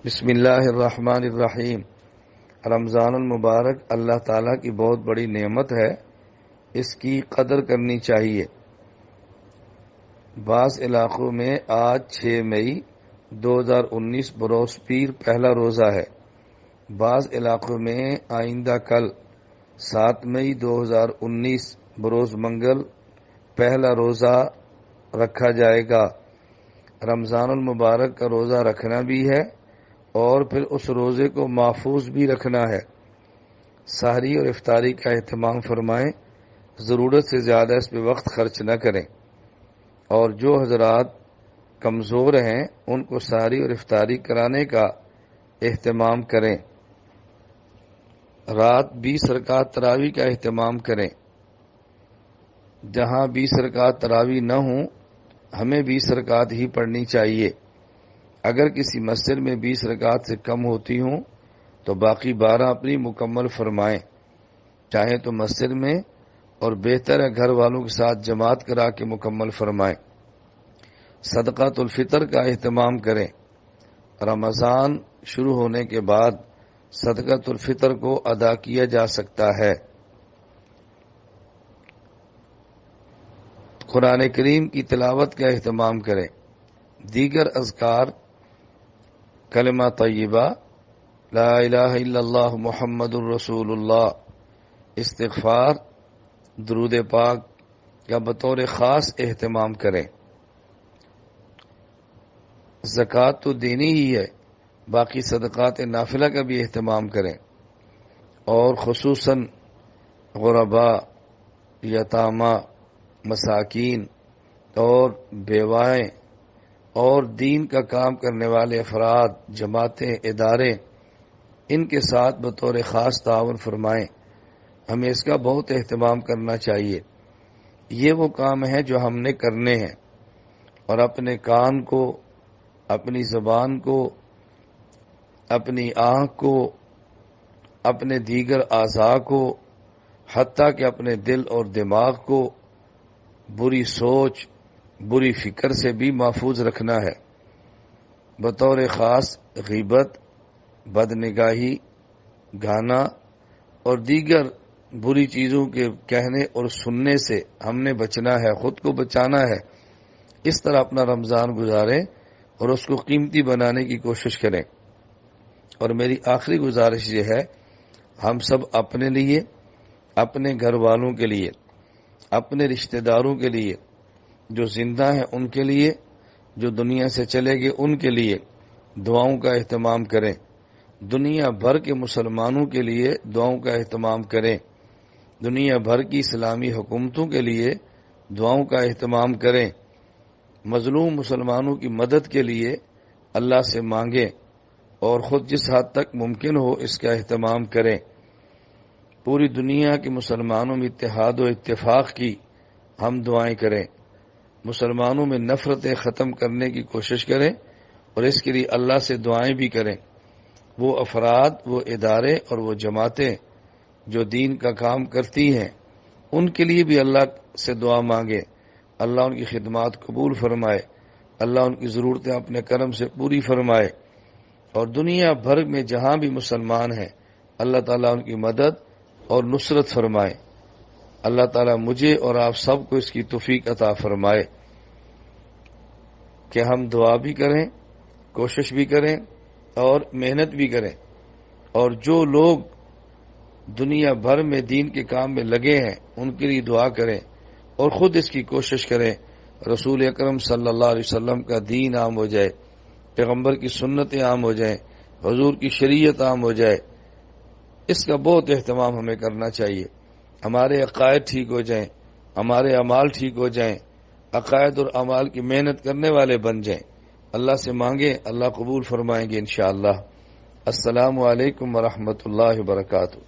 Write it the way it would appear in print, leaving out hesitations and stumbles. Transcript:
بسم اللہ الرحمن الرحیم۔ رمضان المبارک اللہ تعالیٰ کی بہت بڑی نعمت ہے، اس کی قدر کرنی چاہیے۔ بعض علاقوں میں آج 6 مئی 2019 بروز پیر پہلا روزہ ہے۔ بعض علاقوں میں آئندہ کل 7 مئی 2019 بروز منگل پہلا روزہ رکھا جائے گا۔ رمضان المبارک کا روزہ رکھنا بھی ہے اور پھر اس روزے کو محفوظ بھی رکھنا ہے۔ سحری اور افطاری کا اہتمام فرمائیں، ضرورت سے زیادہ اس پہ وقت خرچ نہ کریں، اور جو حضرات کمزور ہیں ان کو سحری اور افطاری کرانے کا اہتمام کریں۔ رات 20 رکعت تراویح کا اہتمام کریں۔ جہاں 20 رکعت تراویح نہ ہوں ہمیں 20 رکعت ہی پڑھنی چاہیے۔ اگر کسی مسجد میں 20 رکعت سے کم ہوتی ہوں تو باقی 12 اپنی مکمل فرمائیں، چاہے تو مسجد میں، اور بہتر ہے گھر والوں کے ساتھ جماعت کرا کے مکمل فرمائیں۔ صدقۃ الفطر کا اہتمام کریں۔ رمضان شروع ہونے کے بعد صدقۃ الفطر کو ادا کیا جا سکتا ہے۔ قرآن کریم کی تلاوت کا اہتمام کریں۔ دیگر اذکار، کلمہ طیبہ، لا الہ الا اللہ محمد الرسول اللہ، استغفار، درود پاک کا بطور خاص اہتمام کریں۔ زکوٰۃ تو دینی ہی ہے، باقی صدقات نافلہ کا بھی اہتمام کریں، اور خصوصاً غرباء، یتامى، مساکین اور بیوائیں اور دین کا کام کرنے والے افراد، جماعتیں، ادارے، ان کے ساتھ بطور خاص تعاون فرمائیں۔ ہمیں اس کا بہت اہتمام کرنا چاہیے۔ یہ وہ کام ہیں جو ہم نے کرنے ہیں، اور اپنے کان کو، اپنی زبان کو، اپنی آنکھ کو، اپنے دیگر اعضاء کو، حتیٰ کہ اپنے دل اور دماغ کو بری سوچ، بری فکر سے بھی محفوظ رکھنا ہے۔ بطور خاص غیبت، بدنگاہی، گانا اور دیگر بری چیزوں کے کہنے اور سننے سے ہم نے بچنا ہے، خود کو بچانا ہے۔ اس طرح اپنا رمضان گزاریں اور اس کو قیمتی بنانے کی کوشش کریں۔ اور میری آخری گزارش یہ ہے، ہم سب اپنے لیے، اپنے گھر والوں کے لیے، اپنے رشتہ داروں کے لیے، جو زندہ ہیں ان کے لیے، جو دنیا سے چلے گئے ان کے لیے دعاؤں کا اہتمام کریں۔ دنیا بھر کے مسلمانوں کے لیے دعاؤں کا اہتمام کریں۔ دنیا بھر کی اسلامی حکومتوں کے لیے دعاؤں کا اہتمام کریں۔ مظلوم مسلمانوں کی مدد کے لیے اللہ سے مانگیں، اور خود جس حد تک ممکن ہو اس کا اہتمام کریں۔ پوری دنیا کے مسلمانوں میں اتحاد و اتفاق کی ہم دعائیں کریں۔ مسلمانوں میں نفرتیں ختم کرنے کی کوشش کریں، اور اس کے لیے اللہ سے دعائیں بھی کریں۔ وہ افراد، وہ ادارے اور وہ جماعتیں جو دین کا کام کرتی ہیں، ان کے لیے بھی اللہ سے دعا مانگیں۔ اللہ ان کی خدمات قبول فرمائے، اللہ ان کی ضرورتیں اپنے کرم سے پوری فرمائے، اور دنیا بھر میں جہاں بھی مسلمان ہیں اللہ تعالیٰ ان کی مدد اور نصرت فرمائے۔ اللہ تعالیٰ مجھے اور آپ سب کو اس کی توفیق عطا فرمائے کہ ہم دعا بھی کریں، کوشش بھی کریں اور محنت بھی کریں، اور جو لوگ دنیا بھر میں دین کے کام میں لگے ہیں ان کے لیے دعا کریں، اور خود اس کی کوشش کریں رسول اکرم صلی اللہ علیہ وسلم کا دین عام ہو جائے، پیغمبر کی سنتیں عام ہو جائیں، حضور کی شریعت عام ہو جائے۔ اس کا بہت اہتمام ہمیں کرنا چاہیے۔ ہمارے عقائد ٹھیک ہو جائیں، ہمارے اعمال ٹھیک ہو جائیں، عقائد اور اعمال کی محنت کرنے والے بن جائیں۔ اللہ سے مانگیں، اللہ قبول فرمائیں گے انشاءاللہ۔ السلام علیکم ورحمۃ اللہ وبرکاتہ۔